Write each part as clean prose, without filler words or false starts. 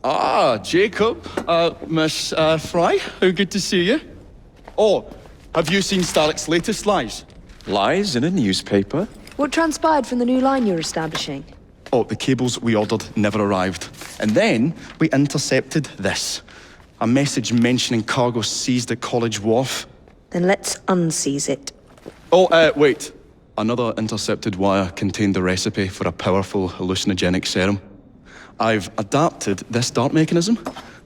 Ah, Jacob. Miss Fry, how good to see you. Oh, have you seen Starrick's latest lies? Lies in a newspaper? What transpired from the new line you're establishing? Oh, the cables we ordered never arrived. And then we intercepted this. A message mentioning cargo seized at College Wharf. Then let's unseize it. Oh, wait. Another intercepted wire contained the recipe for a powerful hallucinogenic serum. I've adapted this dart mechanism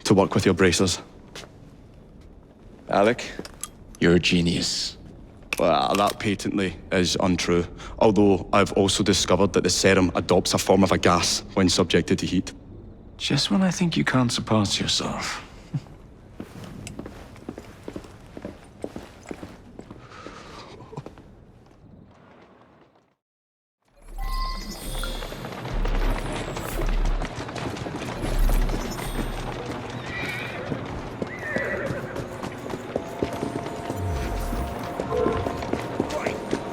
to work with your bracers. Alec, you're a genius. Well, that patently is untrue. Although I've also discovered that the serum adopts a form of a gas when subjected to heat. Just when I think you can't surpass yourself.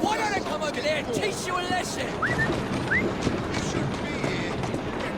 Why don't I come over there and teach you a lesson? You shouldn't be here. Get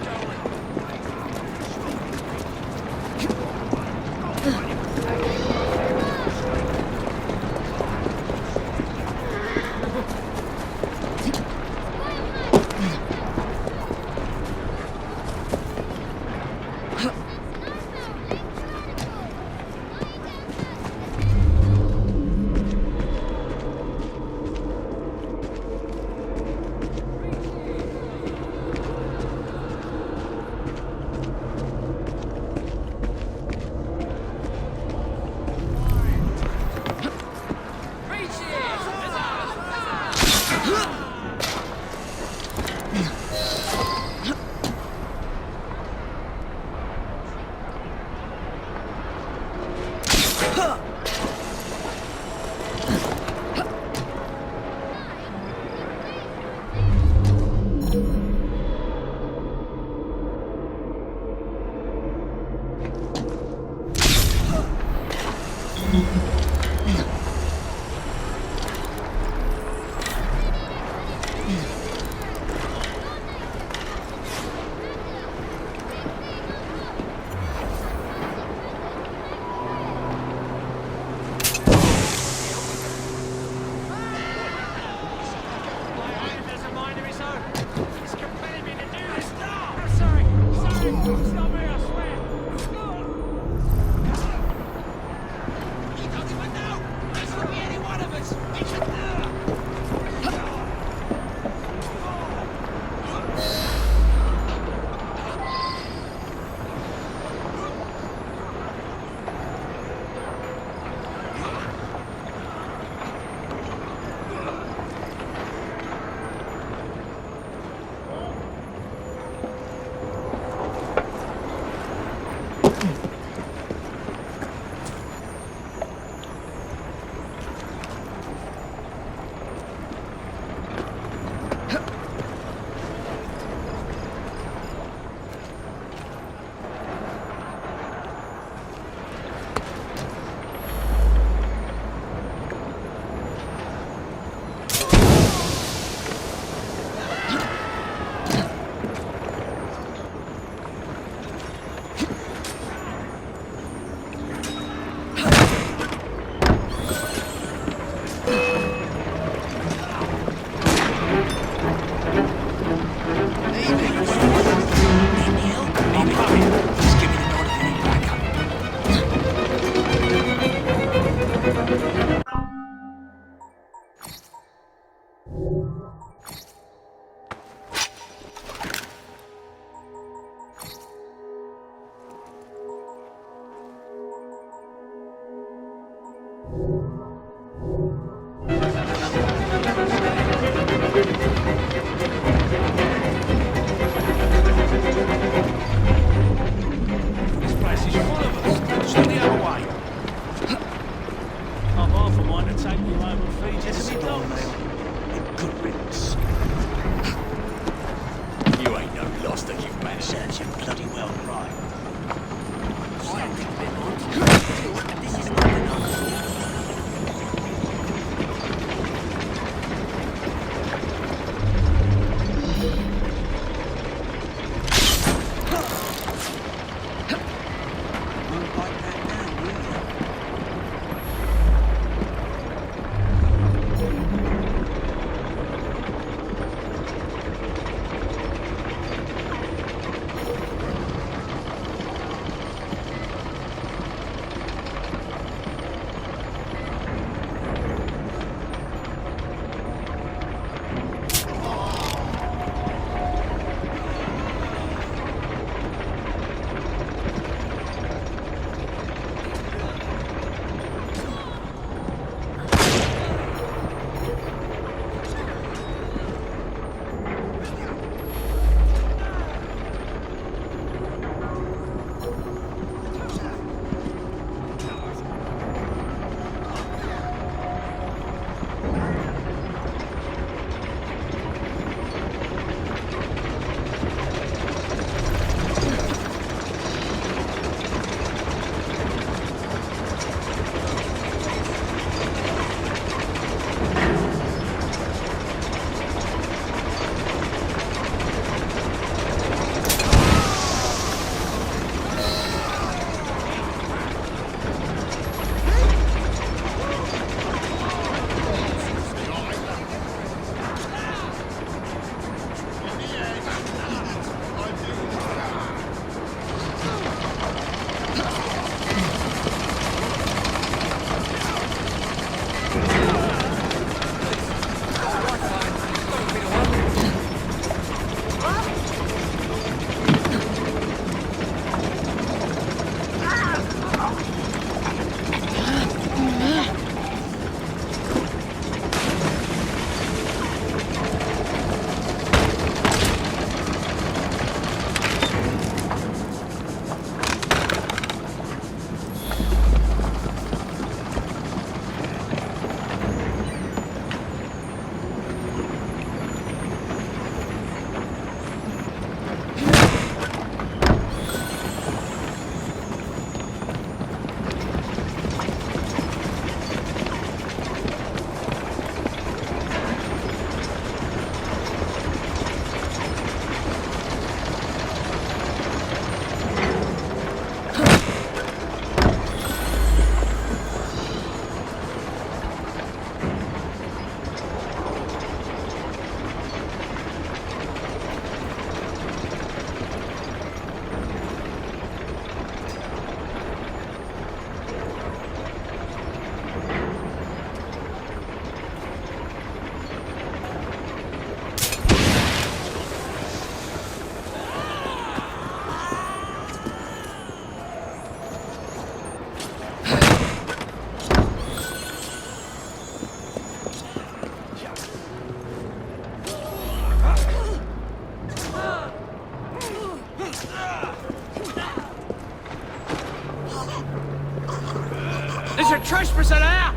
There's a trespass in there!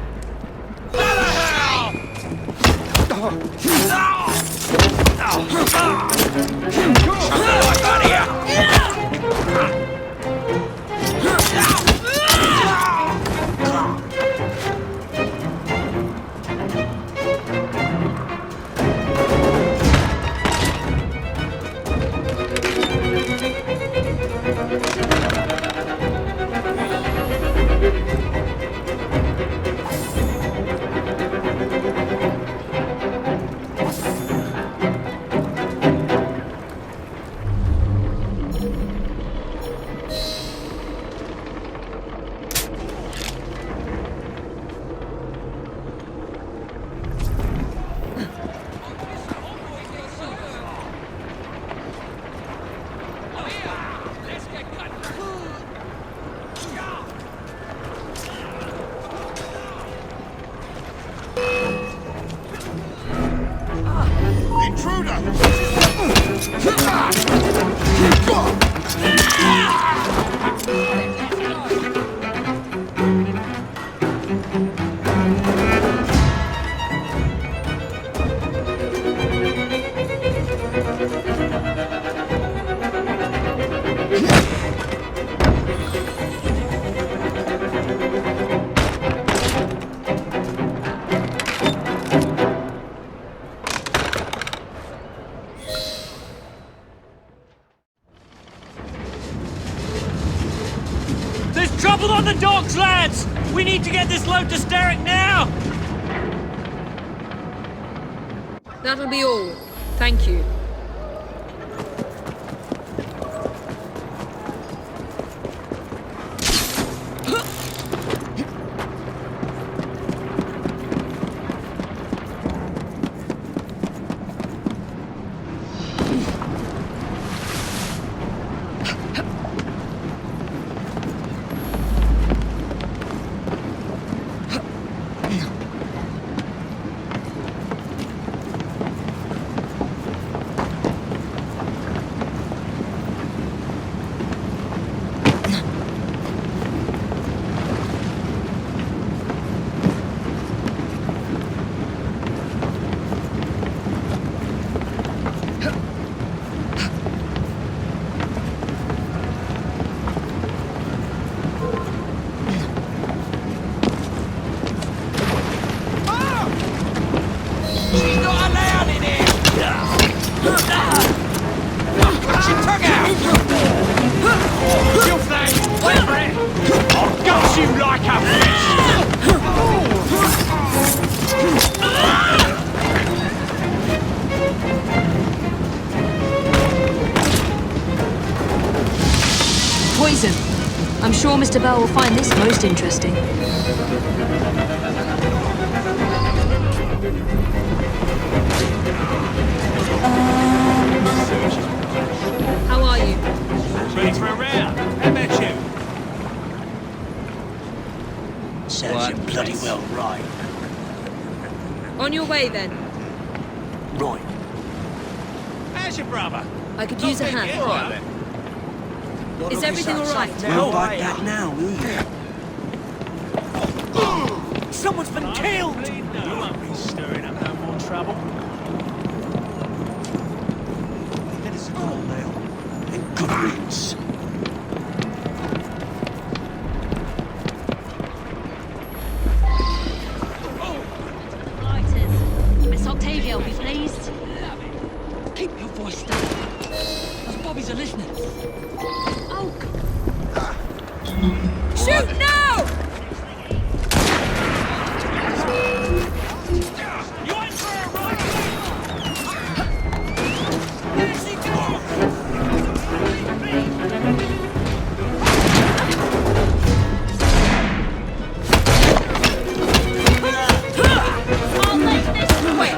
What the hell? Life out of here! Trouble on the docks, lads! We need to get this load to Steric now! That'll be all. Thank you. sure Mr. Bell will find this most interesting. How are you? Ready for a round? How about you? Serves you bloody well right. On your way then. Right. How's your brother? I could use a hand. Is everything all right? Don't bite that now, will you? Someone's been killed! You won't be stirring up no more trouble. Get us a call now. And good riddance. Writers. Miss Octavia will be pleased. Keep your voice down. Those bobbies are listening. Oh, Shoot now! You ain't for a ride? I'll make this quick.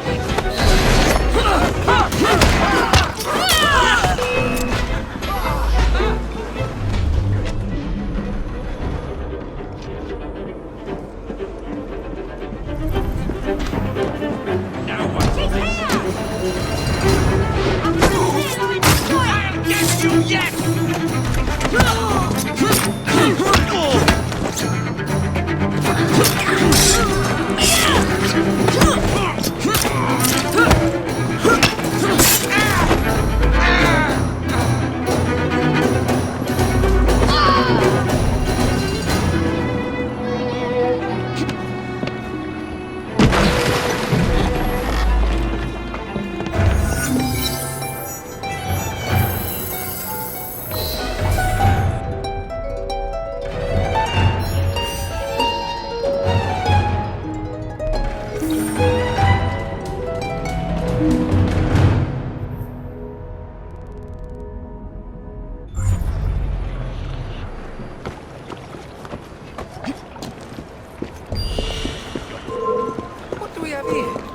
What do we have here?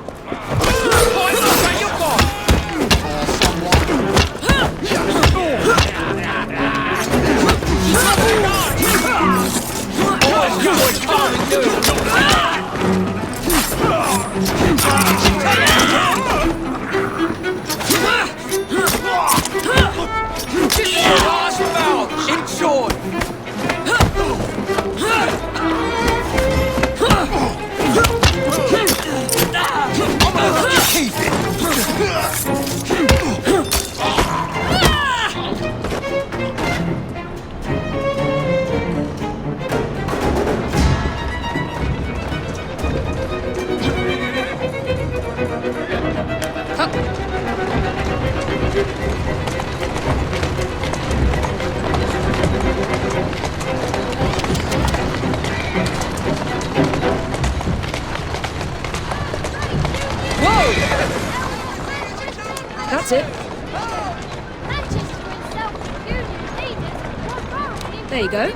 Last bout! Enjoy! That's it. There you go.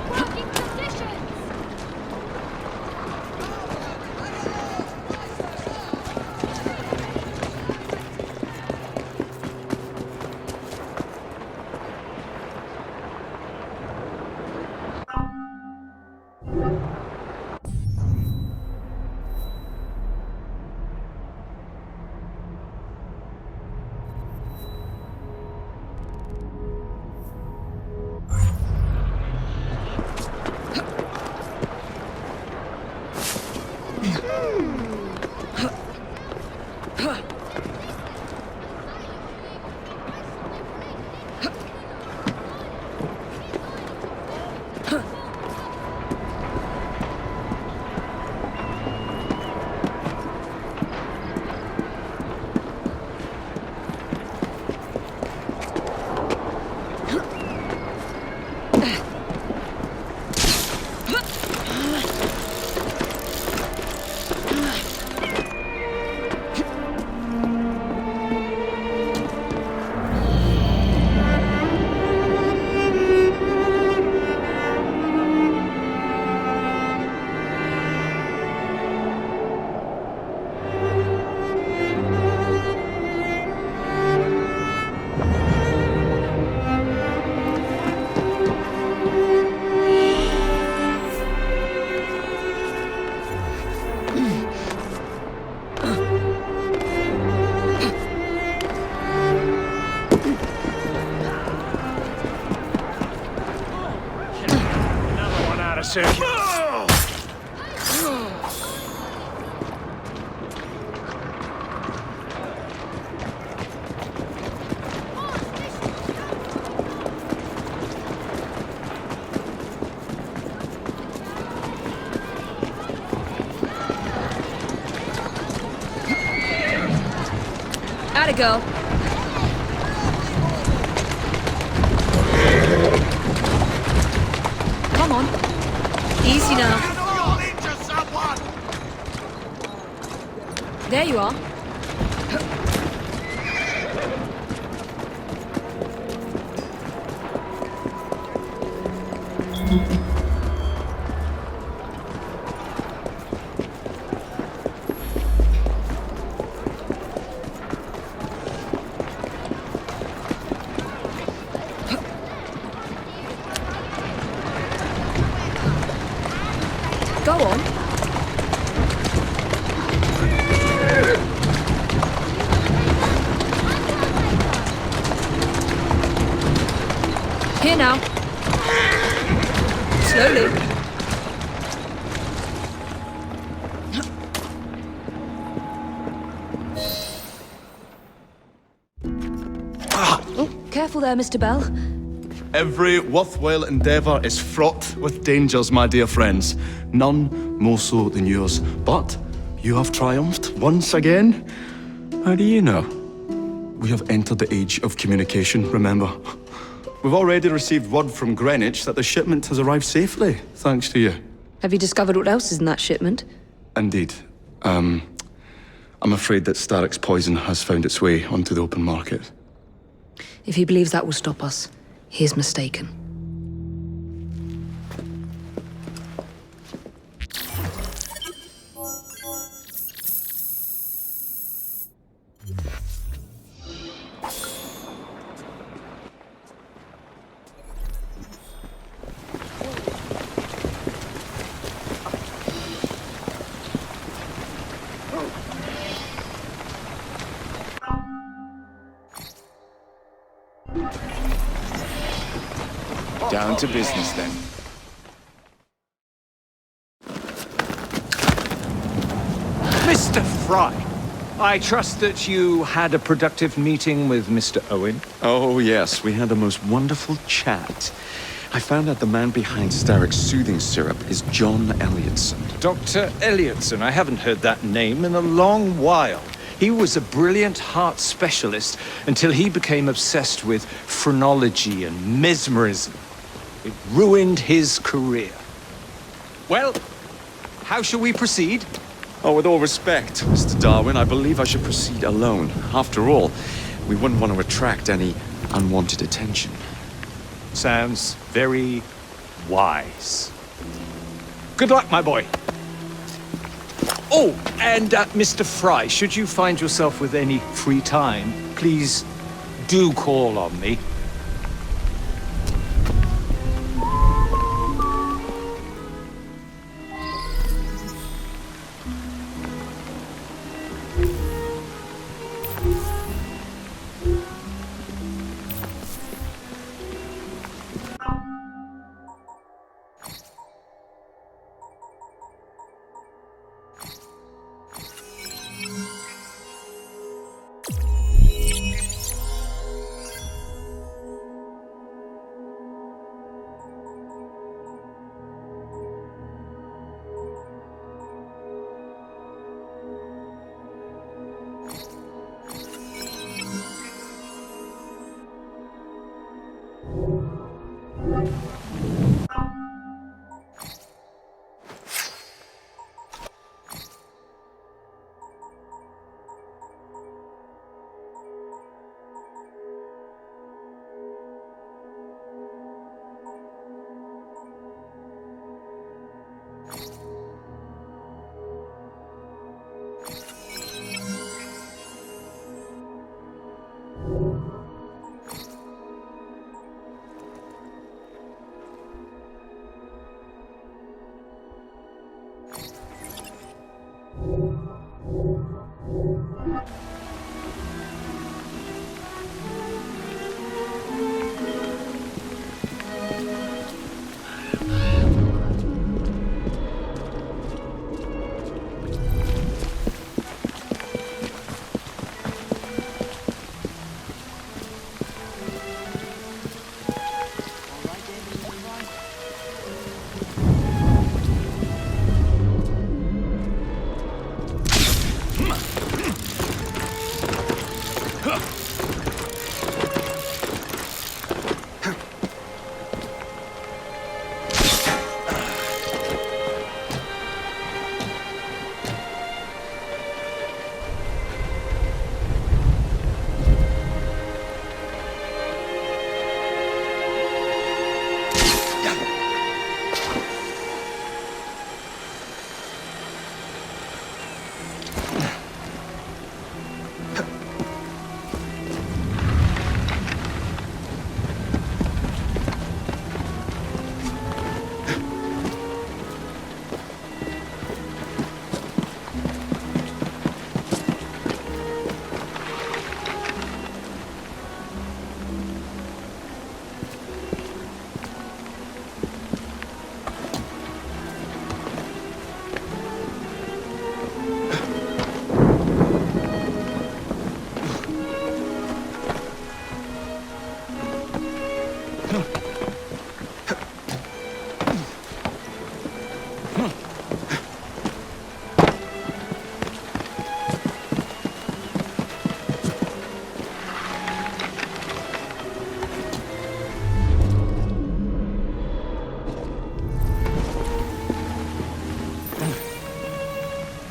a circuit. Atta girl. Come on. Easy now. There you are. Go on. Here now. Slowly. Oh, careful there, Mr. Bell. Every worthwhile endeavour is fraught with dangers, my dear friends. None more so than yours. But you have triumphed once again. How do you know? We have entered the age of communication, remember? We've already received word from Greenwich that the shipment has arrived safely, thanks to you. Have you discovered what else is in that shipment? Indeed. I'm afraid that Starrick's poison has found its way onto the open market. If he believes that will stop us, he is mistaken. Down to business then. Mr. Fry, I trust that you had a productive meeting with Mr. Owen. Oh, yes, we had the most wonderful chat. I found out the man behind Starrick's soothing syrup is John Elliotson. Dr. Elliotson, I haven't heard that name in a long while. He was a brilliant heart specialist until he became obsessed with phrenology and mesmerism. It ruined his career. Well, how shall we proceed? Oh, with all respect, Mr. Darwin, I believe I should proceed alone. After all, we wouldn't want to attract any unwanted attention. Sounds very wise. Good luck, my boy. Oh, and Mr. Fry, should you find yourself with any free time, please do call on me.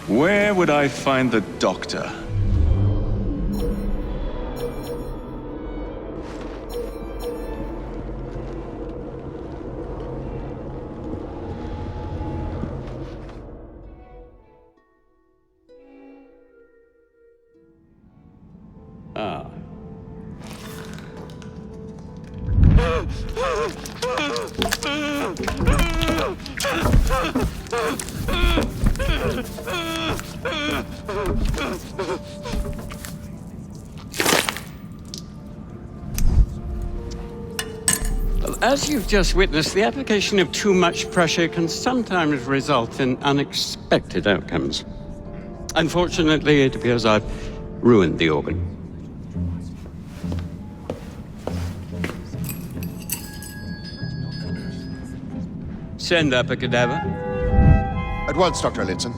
Where would I find the doctor? Ah. As you've just witnessed, the application of too much pressure can sometimes result in unexpected outcomes. Unfortunately, it appears I've ruined the organ. Send up a cadaver. At once, Dr. Linson.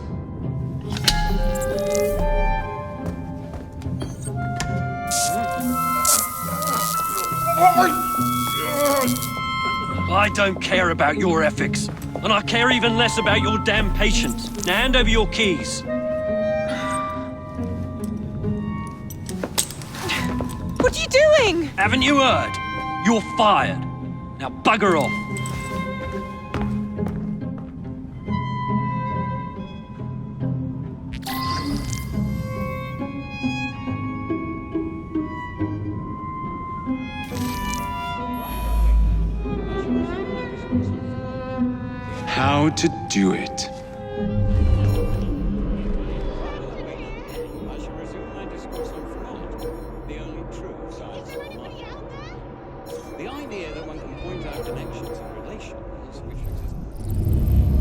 I don't care about your ethics, and I care even less about your damn patients. Now hand over your keys. What are you doing? Haven't you heard? You're fired. Now bugger off. How to do it. The idea that one can point out connections and relations which exist.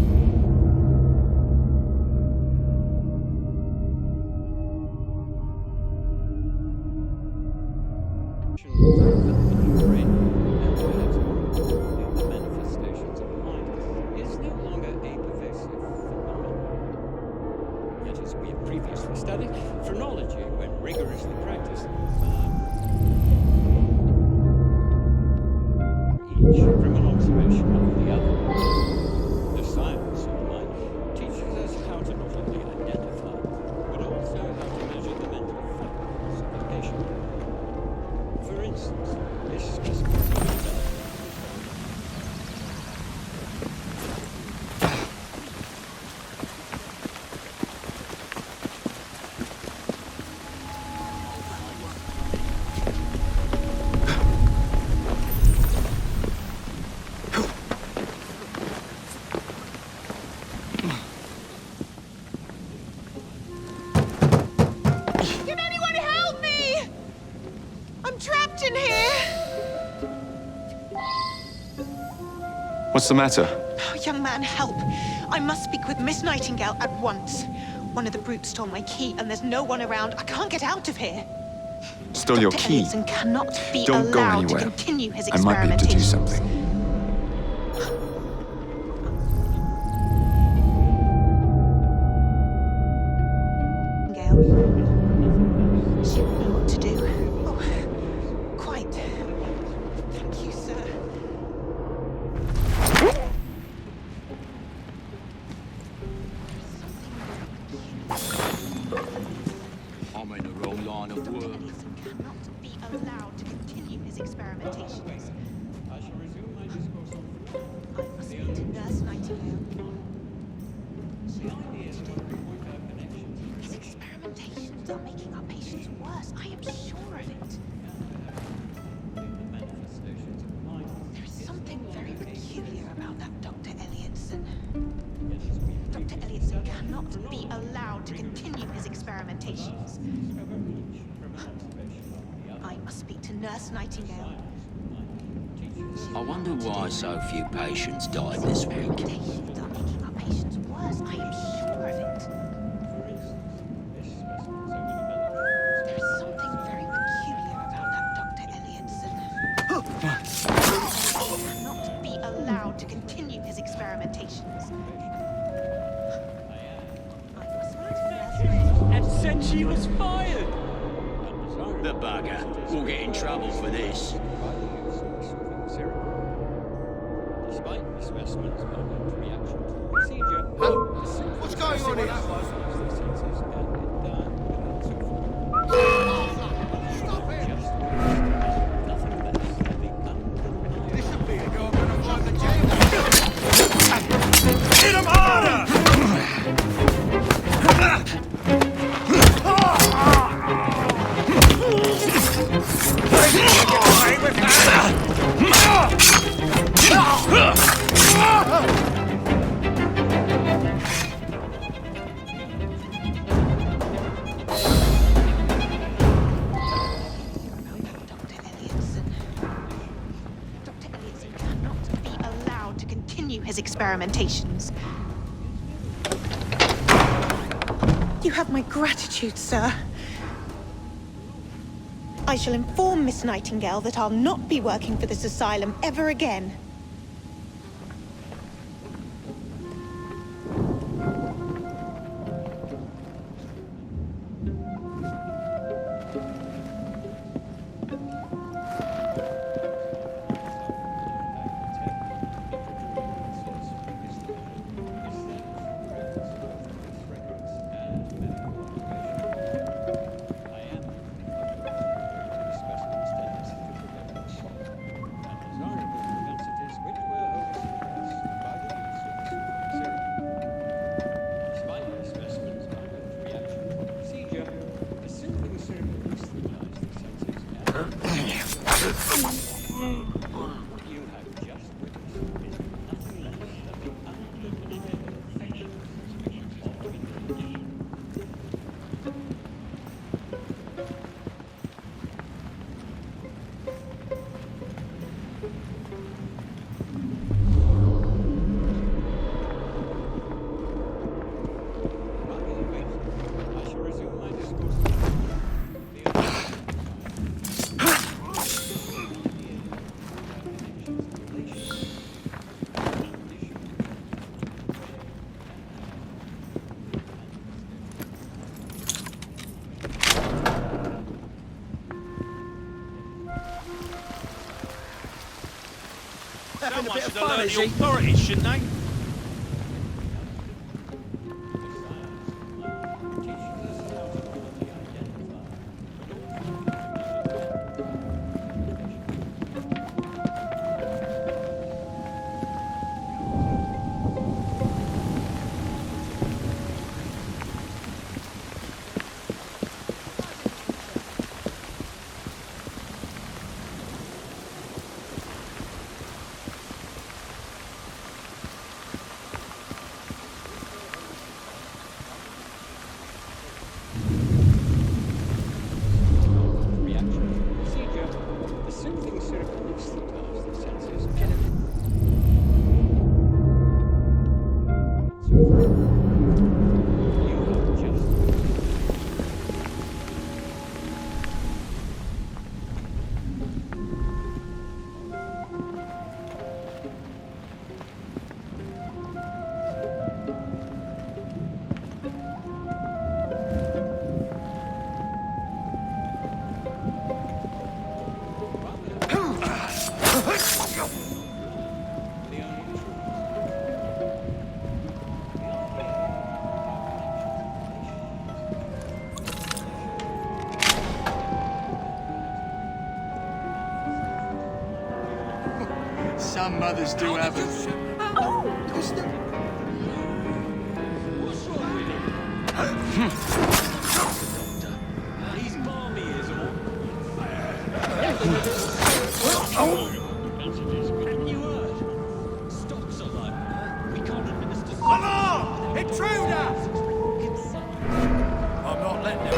The manifestations of mind is no longer a pervasive phenomenon. Yet, as we have previously studied, phrenology, when rigorously practiced, each from an observation of the other. The science of mind teaches us how to not only identify, but also how to measure the mental faculties of the patient. For instance, this specific Can anyone help me? I'm trapped in here. What's the matter? Oh, young man, help. I must speak with Miss Nightingale at once. One of the brutes stole my key and there's no one around. I can't get out of here. Stole your Dr. key? Elliotson cannot be Don't go allowed to anywhere. continue his I might be able to do experimentations. something. She'll know what to do. Oh, quite. Thank you, sir. I'm in the wrong line of work. Ellison cannot be allowed to continue his experimentations. I shall resume my discourse on I must speak to Nurse Nightingale. the ideas of point-out connections. His experimentations are making our patients worse. I am sure of it. The manifestations of mind. There is something very peculiar about that Dr. Elliotson. Dr. Elliotson cannot be allowed to continue his experimentations. I must speak to Nurse Nightingale. I wonder why so few patients died this week. Experimentations are making our patients worse. I am sure of it. There is something very peculiar about that Dr. Elliotson. He cannot be allowed to continue his experimentations. I must speak to Nurse Nightingale. And said she was fired! The bugger. We'll get in trouble for this. Despite the specimen's violent reaction to procedure, What's going on here? Hit him harder! Dr. Elliotson. Dr. Elliotson cannot be allowed to continue his experimentations. You have my gratitude, sir. I shall inform Miss Nightingale that I'll not be working for this asylum ever again. Someone should alert the authorities, shouldn't they? Some mothers do have us. He's balmy is all. Haven't you heard? Stocks are low. We can't administer... Alarm! Intruder! I'm not letting him.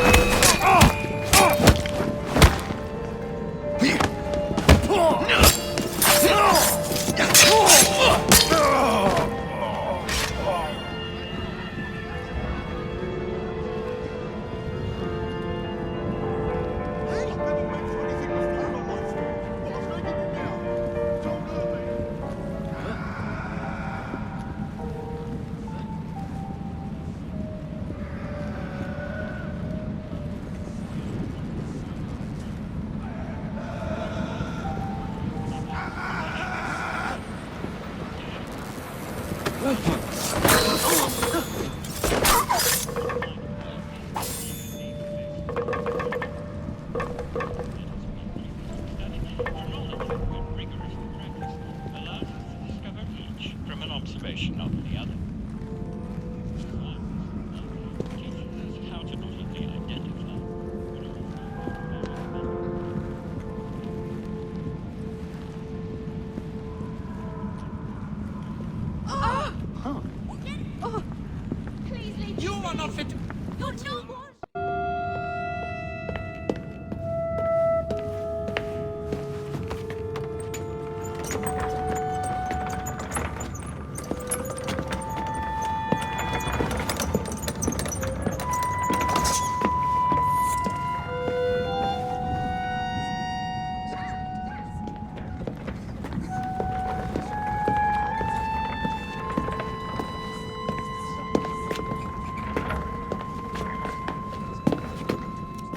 You are not fit. You're not what?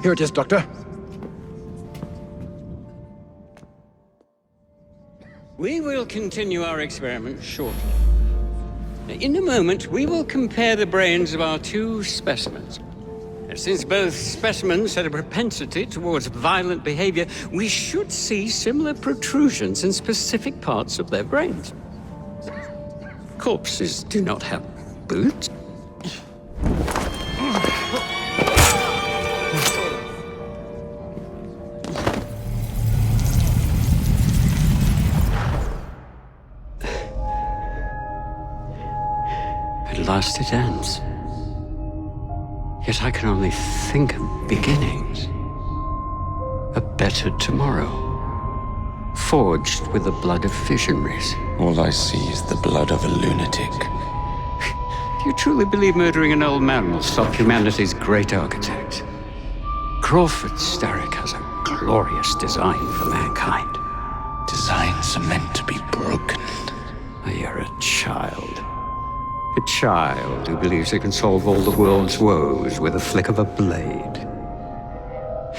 Here it is, Doctor. We will continue our experiment shortly. In a moment, we will compare the brains of our two specimens. Since both specimens had a propensity towards violent behavior, we should see similar protrusions in specific parts of their brains. Corpses do not have boots. At last it ends. Yet I can only think of beginnings. A better tomorrow, forged with the blood of visionaries. All I see is the blood of a lunatic. Do you truly believe murdering an old man will stop humanity's great architect? Crawford Starrick has a glorious design for mankind. Designs are meant to be broken. You're a child. A child who believes it can solve all the world's woes with a flick of a blade.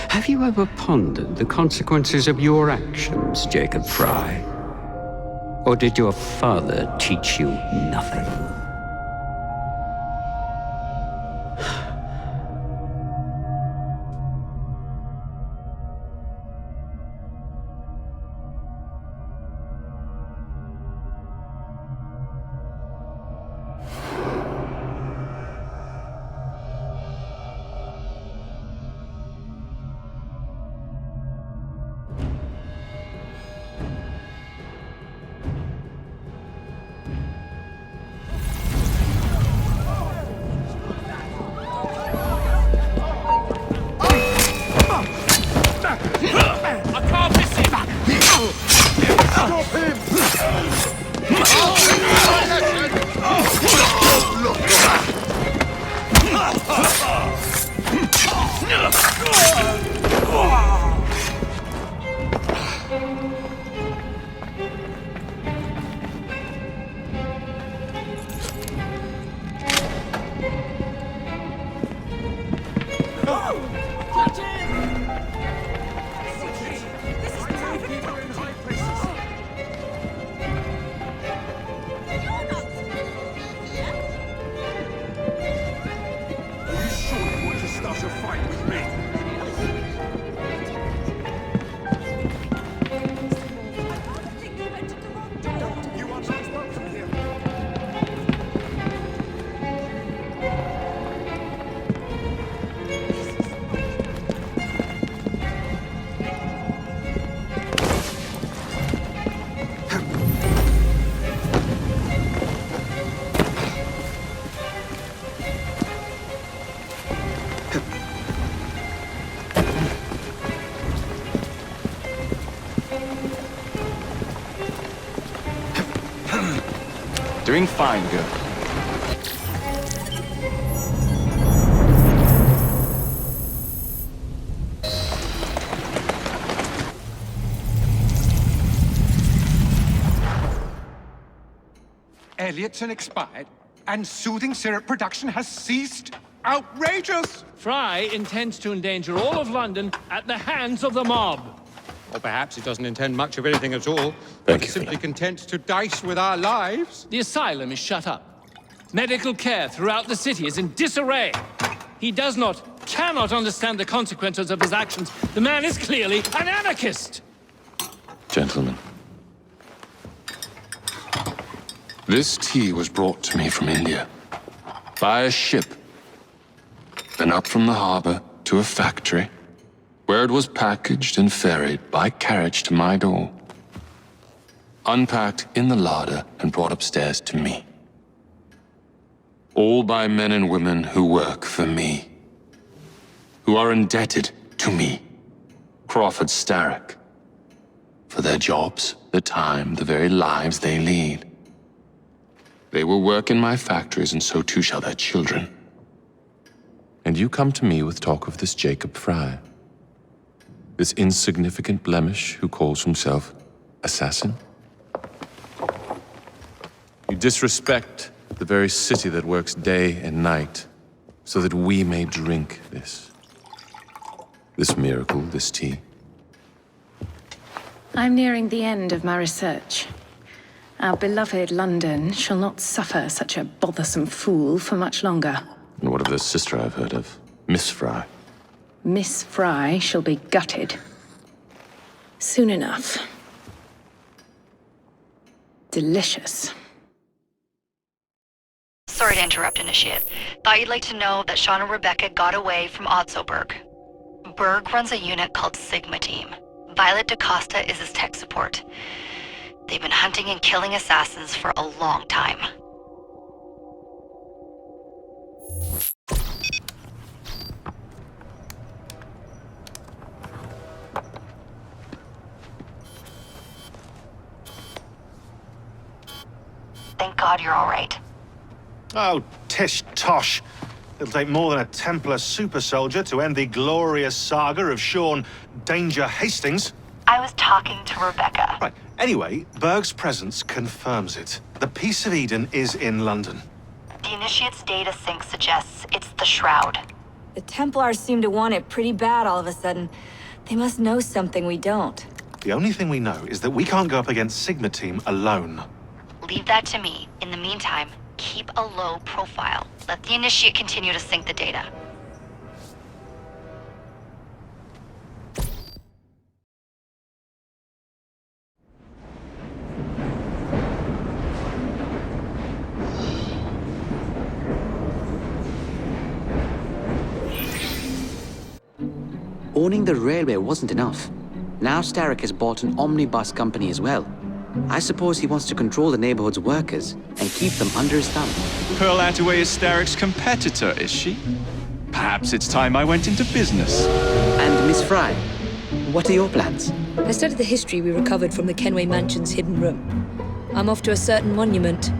Have you ever pondered the consequences of your actions, Jacob Fry? Or did your father teach you nothing? Doing fine, girl. Elliotson expired, and soothing syrup production has ceased? Outrageous! Fry intends to endanger all of London at the hands of the mob. Or perhaps he doesn't intend much of anything at all. Thank He's you, simply Philip. content to dice with our lives. The asylum is shut up. Medical care throughout the city is in disarray. He cannot understand the consequences of his actions. The man is clearly an anarchist! Gentlemen, this tea was brought to me from India by a ship, then up from the harbor to a factory, where it was packaged and ferried by carriage to my door, unpacked in the larder and brought upstairs to me. All by men and women who work for me, who are indebted to me, Crawford Starrick, for their jobs, their time, the very lives they lead. They will work in my factories, and so too shall their children. And you come to me with talk of this Jacob Fry, this insignificant blemish who calls himself assassin? You disrespect the very city that works day and night so that we may drink this miracle, this tea. I'm nearing the end of my research. Our beloved London shall not suffer such a bothersome fool for much longer. And what of the sister I've heard of, Miss Fry? Miss Fry shall be gutted. Soon enough. Delicious. Sorry to interrupt, Initiate. Thought you'd like to know that Sean and Rebecca got away from Otzoberg. Berg runs a unit called Sigma Team. Violet DaCosta is his tech support. They've been hunting and killing assassins for a long time. Thank God you're all right. Oh, tish tosh. It'll take more than a Templar super soldier to end the glorious saga of Sean Danger Hastings. I was talking to Rebecca. Right. Anyway, Berg's presence confirms it. The Peace of Eden is in London. The Initiate's data sync suggests it's the Shroud. The Templars seem to want it pretty bad all of a sudden. They must know something we don't. The only thing we know is that we can't go up against Sigma Team alone. Leave that to me. In the meantime, keep a low profile. Let the Initiate continue to sync the data. Owning the railway wasn't enough. Now Starrick has bought an omnibus company as well. I suppose he wants to control the neighborhood's workers and keep them under his thumb. Pearl Attaway is Starrick's competitor, is she? Perhaps it's time I went into business. And Miss Fry, what are your plans? I studied the history we recovered from the Kenway Mansion's hidden room. I'm off to a certain monument.